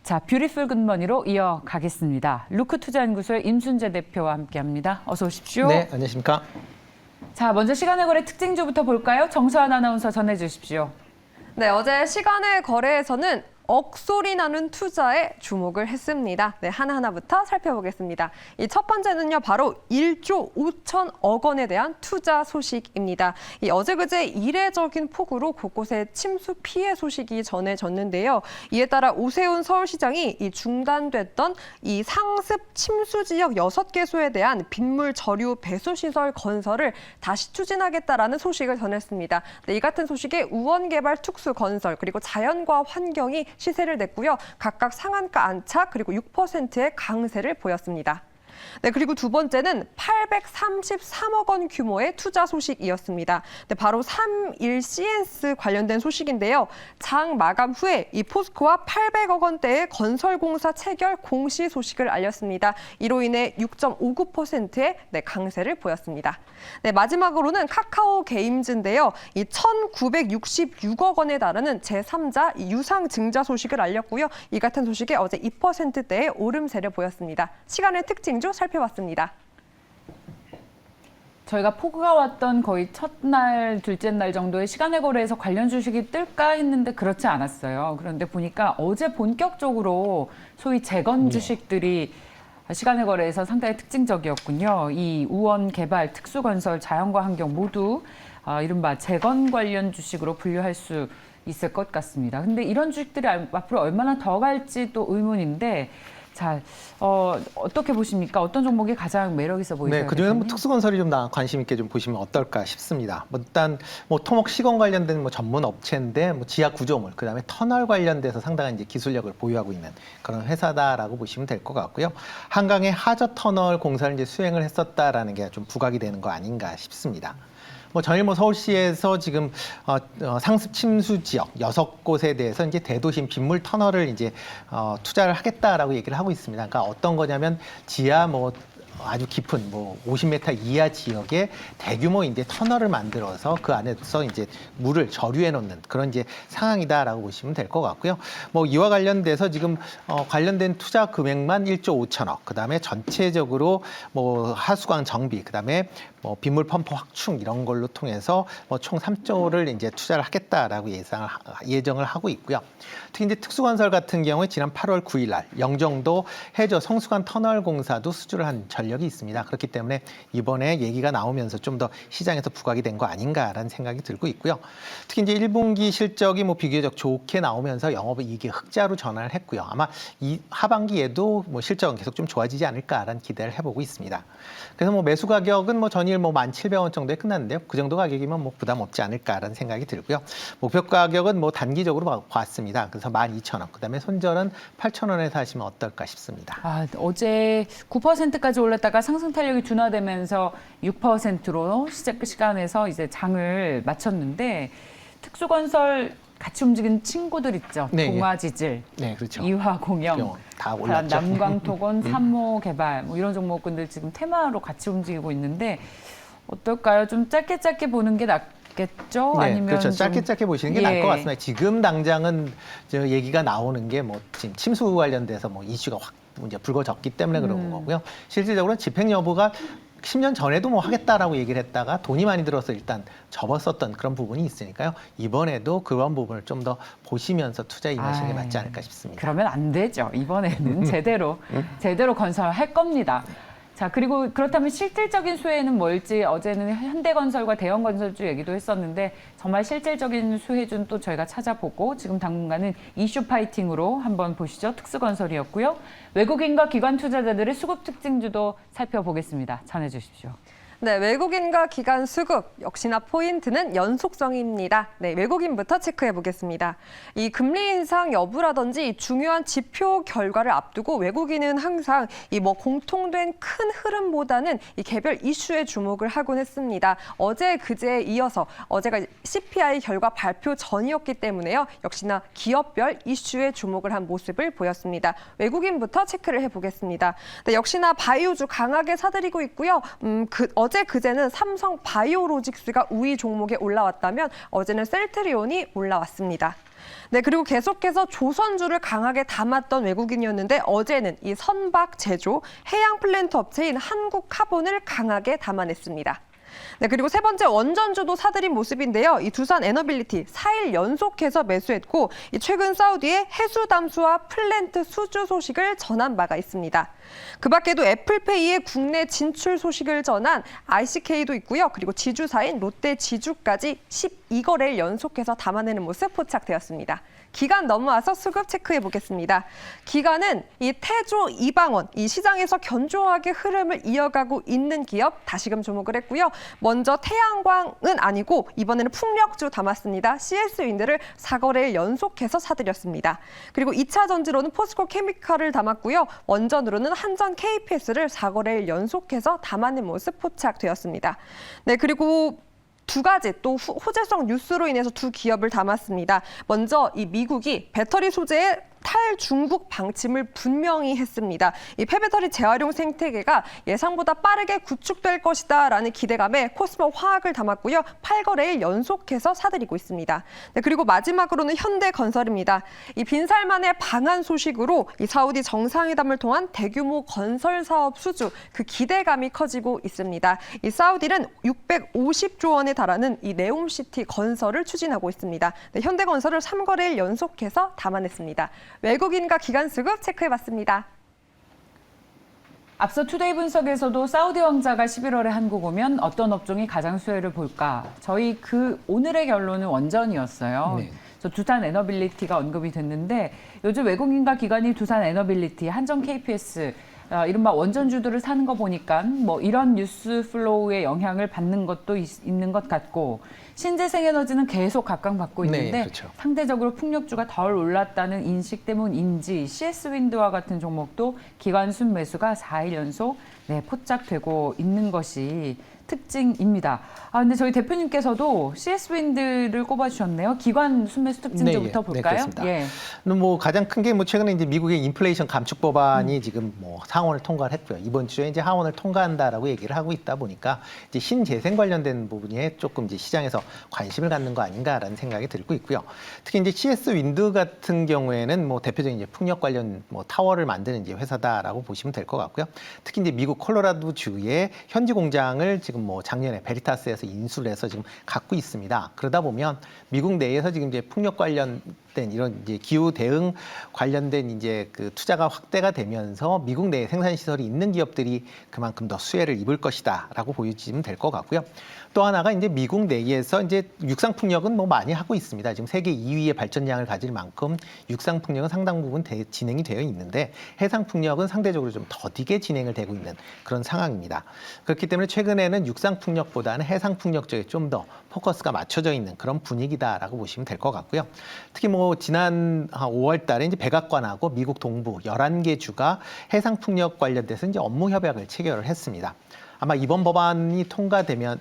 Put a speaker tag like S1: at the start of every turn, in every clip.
S1: 자, 뷰티풀 굿머니로 이어가겠습니다. 루크투자연구소의 임순재 대표와 함께합니다. 어서 오십시오.
S2: 네, 안녕하십니까.
S1: 자, 먼저 시간의 거래 특징주부터 볼까요? 정수환 아나운서 전해주십시오.
S3: 네, 어제 시간의 거래에서는 억소리 나는 투자에 주목을 했습니다. 네, 하나하나부터 살펴보겠습니다. 이 첫 번째는요, 바로 1조 5천억 원에 대한 투자 소식입니다. 이 어제 그제 이례적인 폭우로 곳곳에 침수 피해 소식이 전해졌는데요. 이에 따라 오세훈 서울시장이 이 중단됐던 이 상습 침수 지역 6개소에 대한 빗물 저류 배수 시설 건설을 다시 추진하겠다라는 소식을 전했습니다. 네, 이 같은 소식에 우원개발 특수건설 그리고 자연과 환경이 시세를 냈고요. 각각 상한가 안착 그리고 6%의 강세를 보였습니다. 네, 그리고 두 번째는 833억 원 규모의 투자 소식이었습니다. 네, 바로 3.1CS 관련된 소식인데요. 장 마감 후에 이 포스코와 800억 원대의 건설공사 체결 공시 소식을 알렸습니다. 이로 인해 6.59%의 강세를 보였습니다. 네, 마지막으로는 카카오 게임즈인데요. 이 1,966억 원에 달하는 제3자 유상증자 소식을 알렸고요. 이 같은 소식에 어제 2%대의 오름세를 보였습니다. 시간의 특징주 살펴봤습니다.
S1: 저희가 폭우가 왔던 거의 첫날, 둘째 날 정도의 시간의 거래에서 관련 주식이 뜰까 했는데 그렇지 않았어요. 그런데 보니까 어제 본격적으로 소위 재건 주식들이 시간의 거래에서 상당히 특징적이었군요. 이 우원 개발, 특수건설, 자연과 환경 모두 이른바 재건 관련 주식으로 분류할 수 있을 것 같습니다. 근데 이런 주식들이 앞으로 얼마나 더 갈지 또 의문인데 자, 어떻게 보십니까? 어떤 종목이 가장 매력 있어 보이세요?
S2: 네, 그중에는 특수건설이 좀 관심 있게 좀 보시면 어떨까 싶습니다. 일단 토목 시공 관련된 전문 업체인데 지하 구조물, 그다음에 터널 관련돼서 상당한 이제 기술력을 보유하고 있는 그런 회사다라고 보시면 될 것 같고요. 한강의 하저 터널 공사를 이제 수행을 했었다라는 게 좀 부각이 되는 거 아닌가 싶습니다. 전일 서울시에서 지금 상습 침수 지역 6곳에 대해서 이제 대도심 빗물 터널을 이제 투자를 하겠다라고 얘기를 하고 있습니다. 그러니까 어떤 거냐면 지하 아주 깊은 50m 이하 지역에 대규모 이제 터널을 만들어서 그 안에서 이제 물을 저류해 놓는 그런 이제 상황이다라고 보시면 될 것 같고요. 이와 관련돼서 지금 관련된 투자 금액만 1조 5천억, 그다음에 전체적으로 하수관 정비, 그다음에 빗물 펌프 확충 이런 걸로 통해서 총 3조를 이제 투자를 하겠다라고 예정을 하고 있고요. 특히 이제 특수건설 같은 경우에 지난 8월 9일 날 영종도 해저 성수관 터널 공사도 수주를 한 전력이 있습니다. 그렇기 때문에 이번에 얘기가 나오면서 좀 더 시장에서 부각이 된 거 아닌가라는 생각이 들고 있고요. 특히 이제 1분기 실적이 비교적 좋게 나오면서 영업이익이 흑자로 전환을 했고요. 아마 이 하반기에도 실적은 계속 좀 좋아지지 않을까라는 기대를 해보고 있습니다. 그래서 매수 가격은 전일 1,700원 정도에 끝났는데요. 그 정도 가격이면 부담 없지 않을까라는 생각이 들고요. 목표 가격은 단기적으로 봤습니다. 그래서 12,000원. 그다음에 손절은 8,000원에 사시면 어떨까 싶습니다.
S1: 어제 9%까지 올랐다가 상승 탄력이 둔화되면서 6%로 시간에서 이제 장을 마쳤는데 특수건설 같이 움직인 친구들 있죠.
S2: 네,
S1: 동아지질,
S2: 네, 그렇죠.
S1: 이화공영,
S2: 다 올랐죠.
S1: 남광토건, 삼모개발 이런 종목군들 지금 테마로 같이 움직이고 있는데 어떨까요? 좀 짧게 보는 게 낫겠죠?
S2: 네,
S1: 아니면
S2: 그렇죠. 짧게 보시는 게 나을 것 같습니다. 지금 당장은 얘기가 나오는 게 지금 침수 관련돼서 이슈가 확 이제 불거졌기 때문에 그런 거고요. 실질적으로는 집행 여부가 10년 전에도 하겠다라고 얘기를 했다가 돈이 많이 들어서 일단 접었었던 그런 부분이 있으니까요. 이번에도 그런 부분을 좀 더 보시면서 투자에 임하시는 게 맞지 않을까 싶습니다.
S1: 그러면 안 되죠. 이번에는 제대로 건설할 겁니다. 자, 그리고 그렇다면 실질적인 수혜는 뭘지 어제는 현대건설과 대형건설주 얘기도 했었는데 정말 실질적인 수혜준 또 저희가 찾아보고 지금 당분간은 이슈 파이팅으로 한번 보시죠. 특수건설이었고요. 외국인과 기관 투자자들의 수급 특징주도 살펴보겠습니다. 전해주십시오.
S3: 네, 외국인과 기관 수급, 역시나 포인트는 연속성입니다. 네, 외국인부터 체크해 보겠습니다. 이 금리 인상 여부라든지 중요한 지표 결과를 앞두고 외국인은 항상 공통된 큰 흐름보다는 이 개별 이슈에 주목을 하곤 했습니다. 어제 그제에 이어서 어제가 CPI 결과 발표 전이었기 때문에요. 역시나 기업별 이슈에 주목을 한 모습을 보였습니다. 외국인부터 체크를 해보겠습니다. 네, 역시나 바이오주 강하게 사들이고 있고요. 어제 그제는 삼성 바이오로직스가 우위 종목에 올라왔다면 어제는 셀트리온이 올라왔습니다. 네, 그리고 계속해서 조선주를 강하게 담았던 외국인이었는데 어제는 이 선박 제조, 해양 플랜트 업체인 한국카본을 강하게 담아냈습니다. 네, 그리고 세 번째 원전주도 사들인 모습인데요. 이 두산 에너빌리티 4일 연속해서 매수했고 이 최근 사우디의 해수 담수와 플랜트 수주 소식을 전한 바가 있습니다. 그 밖에도 애플페이의 국내 진출 소식을 전한 ICK도 있고요. 그리고 지주사인 롯데 지주까지 12거래일 연속해서 담아내는 모습 포착되었습니다. 기간 넘어와서 수급 체크해 보겠습니다. 기간은 이 태조, 이방원, 이 시장에서 견조하게 흐름을 이어가고 있는 기업 다시금 주목을 했고요. 먼저 태양광은 아니고 이번에는 풍력주 담았습니다. CS윈드를 4거래일 연속해서 사들였습니다. 그리고 2차 전지로는 포스코 케미칼을 담았고요. 원전으로는 한전 KPS를 4거래일 연속해서 담아낸 모습 포착되었습니다. 네, 그리고 두 가지 또 호재성 뉴스로 인해서 두 기업을 담았습니다. 먼저 이 미국이 배터리 소재의 탈중국 방침을 분명히 했습니다. 이 폐배터리 재활용 생태계가 예상보다 빠르게 구축될 것이다라는 기대감에 코스모 화학을 담았고요. 8거래일 연속해서 사들이고 있습니다. 네, 그리고 마지막으로는 현대건설입니다. 이 빈살만의 방한 소식으로 이 사우디 정상회담을 통한 대규모 건설 사업 수주 그 기대감이 커지고 있습니다. 이 사우디는 650조 원에 달하는 이 네옴시티 건설을 추진하고 있습니다. 네, 현대건설을 3거래일 연속해서 담아냈습니다. 외국인과 기관 수급 체크해봤습니다.
S1: 앞서 투데이 분석에서도 사우디 왕자가 11월에 한국 오면 어떤 업종이 가장 수혜를 볼까? 저희 오늘의 결론은 원전이었어요.
S2: 네.
S1: 그래서 두산 에너빌리티가 언급이 됐는데 요즘 외국인과 기관이 두산 에너빌리티, 한전 KPS, 이른바 원전주들을 사는 거 보니까 뭐 이런 뉴스 플로우의 영향을 받는 것도 있는 것 같고 신재생에너지는 계속 각광받고 있는데
S2: 네, 그렇죠.
S1: 상대적으로 풍력주가 덜 올랐다는 인식 때문인지 CS윈드와 같은 종목도 기관 순매수가 4일 연속 포착되고 있는 것이 특징입니다. 근데 저희 대표님께서도 CS 윈드를 꼽아주셨네요. 기관 순매수 특징주부터 볼까요?
S2: 그렇습니다. 뭐 가장 큰 게 뭐 최근에 이제 미국의 인플레이션 감축 법안이 지금 뭐 상원을 통과를 했고요. 이번 주에 이제 하원을 통과한다라고 얘기를 하고 있다 보니까 이제 신재생 관련된 부분에 조금 이제 시장에서 관심을 갖는 거 아닌가라는 생각이 들고 있고요. 특히 이제 CS 윈드 같은 경우에는 뭐 대표적인 이제 풍력 관련 뭐 타워를 만드는 이제 회사다라고 보시면 될 것 같고요. 특히 이제 미국 콜로라도 주의 현지 공장을 지금 뭐 작년에 베리타스에서 인수를 해서 지금 갖고 있습니다. 그러다 보면 미국 내에서 지금 이제 풍력 관련된 이런 이제 기후 대응 관련된 이제 그 투자가 확대가 되면서 미국 내에 생산 시설이 있는 기업들이 그만큼 더 수혜를 입을 것이다라고 보여지면 될 것 같고요. 또 하나가 이제 미국 내에서 이제 육상 풍력은 뭐 많이 하고 있습니다. 지금 세계 2위의 발전량을 가질 만큼 육상 풍력은 상당 부분 진행이 되어 있는데 해상 풍력은 상대적으로 좀 더디게 진행을 되고 있는 그런 상황입니다. 그렇기 때문에 최근에는 육상 풍력보다는 해상 풍력 쪽에 좀 더 포커스가 맞춰져 있는 그런 분위기다라고 보시면 될 것 같고요. 특히 뭐 지난 5월 달에 이제 백악관하고 미국 동부 11개 주가 해상 풍력 관련돼서 이제 업무 협약을 체결을 했습니다. 아마 이번 법안이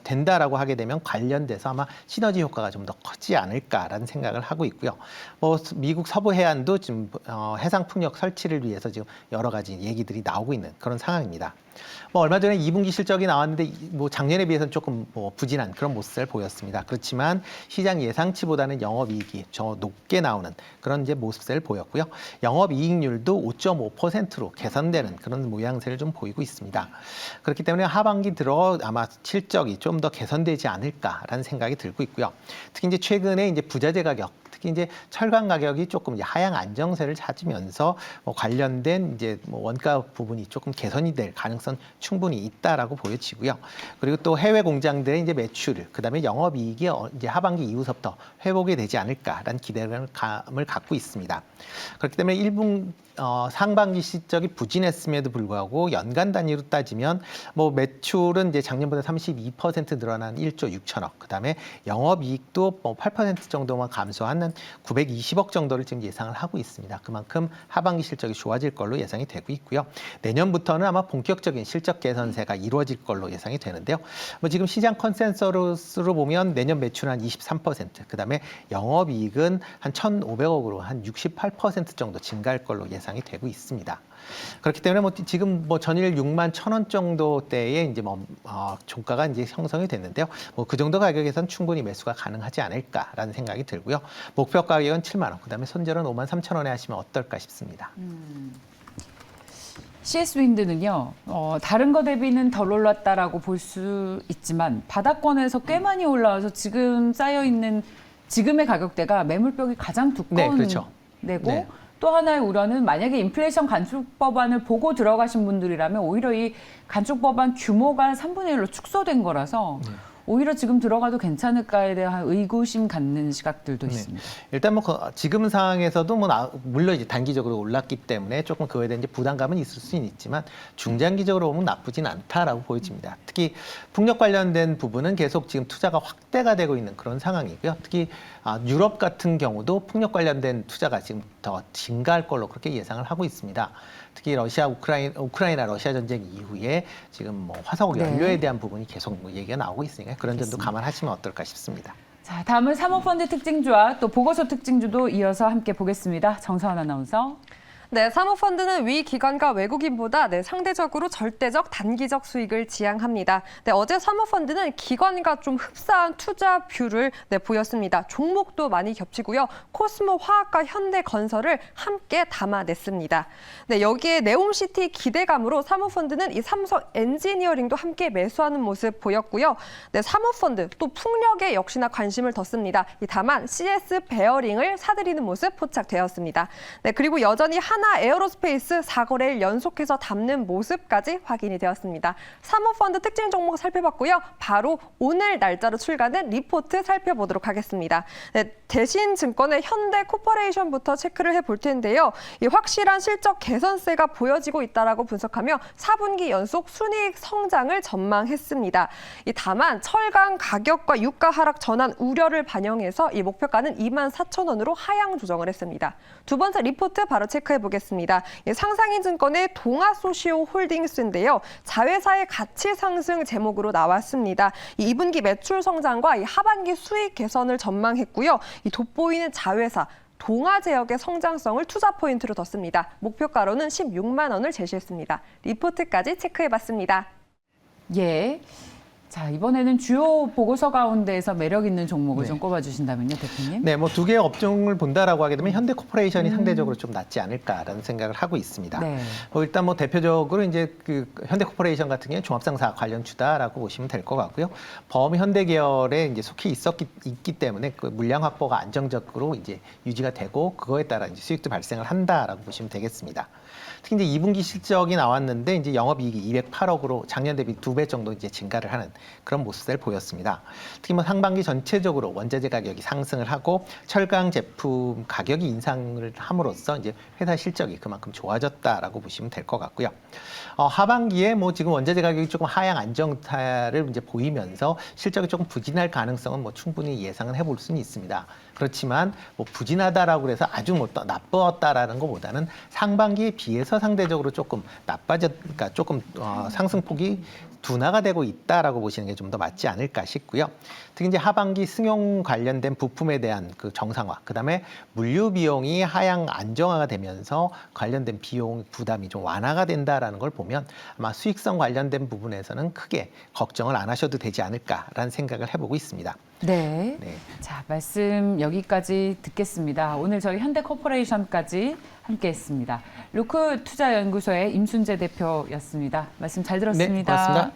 S2: 된다라고 하게 되면 관련돼서 아마 시너지 효과가 좀 더 커지지 않을까라는 생각을 하고 있고요. 뭐 미국 서부 해안도 지금 해상 풍력 설치를 위해서 지금 여러 가지 얘기들이 나오고 있는 그런 상황입니다. 뭐 얼마 전에 2분기 실적이 나왔는데 뭐 작년에 비해서는 조금 뭐 부진한 그런 모습을 보였습니다. 그렇지만 시장 예상치보다는 영업이익이 더 높게 나오는 그런 이제 모습을 보였고요. 영업이익률도 5.5%로 개선되는 그런 모양새를 좀 보이고 있습니다. 그렇기 때문에 하반기 들어 아마 실적이 좀 더 개선되지 않을까라는 생각이 들고 있고요. 특히 이제 최근에 이제 부자재 가격 특히 이제 철강 가격이 조금 이제 하향 안정세를 찾으면서 뭐 관련된 이제 뭐 원가 부분이 조금 개선이 될 가능성 충분히 있다라고 보여지고요. 그리고 또 해외 공장들의 이제 매출, 그다음에 영업이익이 이제 하반기 이후부터 회복이 되지 않을까라는 기대감을 갖고 있습니다. 그렇기 때문에 상반기 실적이 부진했음에도 불구하고 연간 단위로 따지면 뭐 매출은 이제 작년보다 32% 늘어난 1조 6천억, 그다음에 영업이익도 뭐 8% 정도만 감소하는 920억 정도를 지금 예상을 하고 있습니다. 그만큼 하반기 실적이 좋아질 걸로 예상이 되고 있고요. 내년부터는 아마 본격적인 추가적인 실적 개선세가 이루어질 걸로 예상이 되는데요. 뭐 지금 시장 컨센서스로 보면 내년 매출은 한 23%, 그다음에 영업이익은 한 1,500억으로 한 68% 정도 증가할 걸로 예상이 되고 있습니다. 그렇기 때문에 뭐 지금 뭐 전일 6만 1,000원 정도대에 이제 종가가 이제 형성이 됐는데요. 뭐 그 정도 가격에선 충분히 매수가 가능하지 않을까라는 생각이 들고요. 목표 가격은 7만 원, 그다음에 손절은 5만 3천 원에 하시면 어떨까 싶습니다.
S1: CS 윈드는요, 다른 거 대비는 덜 올랐다라고 볼 수 있지만 바닥권에서 꽤 많이 올라와서 지금 쌓여 있는 지금의 가격대가 매물벽이 가장 두꺼운
S2: 네, 그렇죠.
S1: 데고
S2: 네.
S1: 또 하나의 우려는 만약에 인플레이션 간축 법안을 보고 들어가신 분들이라면 오히려 이 간축 법안 규모가 3분의 1로 축소된 거라서 오히려 지금 들어가도 괜찮을까에 대한 의구심 갖는 시각들도 있습니다.
S2: 일단 뭐 지금 상황에서도 뭐 물론 이제 단기적으로 올랐기 때문에 조금 그거에 대한 이제 부담감은 있을 수는 있지만 중장기적으로 보면 나쁘진 않다라고 보여집니다. 특히 풍력 관련된 부분은 계속 지금 투자가 확대가 되고 있는 그런 상황이고요. 특히 유럽 같은 경우도 풍력 관련된 투자가 지금 더 증가할 걸로 그렇게 예상을 하고 있습니다. 특히 우크라이나 러시아 전쟁 이후에 지금 뭐 화석 연료에 대한 부분이 계속 뭐 얘기가 나오고 있으니까 그런 점도 감안하시면 어떨까 싶습니다.
S1: 자, 다음은 사모펀드 특징주와 또 보고서 특징주도 이어서 함께 보겠습니다. 정서원 아나운서.
S3: 네, 사모펀드는 위 기관과 외국인보다 상대적으로 절대적 단기적 수익을 지향합니다. 네, 어제 사모펀드는 기관과 좀 흡사한 투자 뷰를 보였습니다. 종목도 많이 겹치고요. 코스모 화학과 현대건설을 함께 담아냈습니다. 네, 여기에 네옴시티 기대감으로 사모펀드는 이 삼성 엔지니어링도 함께 매수하는 모습 보였고요. 네, 사모펀드 또 풍력에 역시나 관심을 뒀습니다. 다만 CS 베어링을 사들이는 모습 포착되었습니다. 네, 그리고 여전히 하나 에어로스페이스 4거래일 연속해서 담는 모습까지 확인이 되었습니다. 사모펀드 특징 종목 살펴봤고요. 바로 오늘 날짜로 출간된 리포트 살펴보도록 하겠습니다. 네, 대신증권의 현대코퍼레이션부터 체크를 해볼 텐데요. 이 확실한 실적 개선세가 보여지고 있다라고 분석하며 4분기 연속 순이익 성장을 전망했습니다. 다만 철강 가격과 유가 하락 전환 우려를 반영해서 이 목표가는 24,000원으로 하향 조정을 했습니다. 두 번째 리포트 바로 체크해 보겠습니다. 상상인증권의 동아소시오 홀딩스인데요. 자회사의 가치 상승 제목으로 나왔습니다. 2분기 매출 성장과 하반기 수익 개선을 전망했고요. 돋보이는 자회사 동아제약의 성장성을 투자 포인트로 뒀습니다. 목표가로는 16만 원을 제시했습니다. 리포트까지 체크해봤습니다.
S1: 예. 자, 이번에는 주요 보고서 가운데에서 매력 있는 종목을 좀 꼽아주신다면요, 대표님?
S2: 네, 뭐 두 개의 업종을 본다라고 하게 되면 현대코퍼레이션이 상대적으로 좀 낫지 않을까라는 생각을 하고 있습니다.
S1: 네.
S2: 일단 뭐 대표적으로 이제 그 현대코퍼레이션 같은 경우에 종합상사 관련주다라고 보시면 될 것 같고요. 범현대 계열에 이제 속해 있기 때문에 그 물량 확보가 안정적으로 이제 유지가 되고 그거에 따라 이제 수익도 발생을 한다라고 보시면 되겠습니다. 특히 이제 2분기 실적이 나왔는데 이제 영업이익이 208억으로 작년 대비 2배 정도 이제 증가를 하는 그런 모습을 보였습니다. 특히 뭐 상반기 전체적으로 원자재 가격이 상승을 하고 철강 제품 가격이 인상을 함으로써 이제 회사 실적이 그만큼 좋아졌다라고 보시면 될 것 같고요. 하반기에 뭐 지금 원자재 가격이 조금 하향 안정타를 이제 보이면서 실적이 조금 부진할 가능성은 뭐 충분히 예상은 해볼 수는 있습니다. 그렇지만 뭐 부진하다라고 해서 아주 뭐 나빴다라는 것보다는 상반기에 비해서 상대적으로 조금 그러니까 조금 상승폭이 둔화가 되고 있다라고 보시는 게 좀 더 맞지 않을까 싶고요. 특히 이제 하반기 승용 관련된 부품에 대한 그 정상화, 그다음에 물류 비용이 하향 안정화가 되면서 관련된 비용 부담이 좀 완화가 된다라는 걸 보면 아마 수익성 관련된 부분에서는 크게 걱정을 안 하셔도 되지 않을까라는 생각을 해보고 있습니다.
S1: 네.
S2: 네.
S1: 자, 말씀 여기까지 듣겠습니다. 오늘 저희 현대코퍼레이션까지 함께했습니다. 루크 투자연구소의 임순재 대표였습니다. 말씀 잘 들었습니다.
S2: 네, 고맙습니다.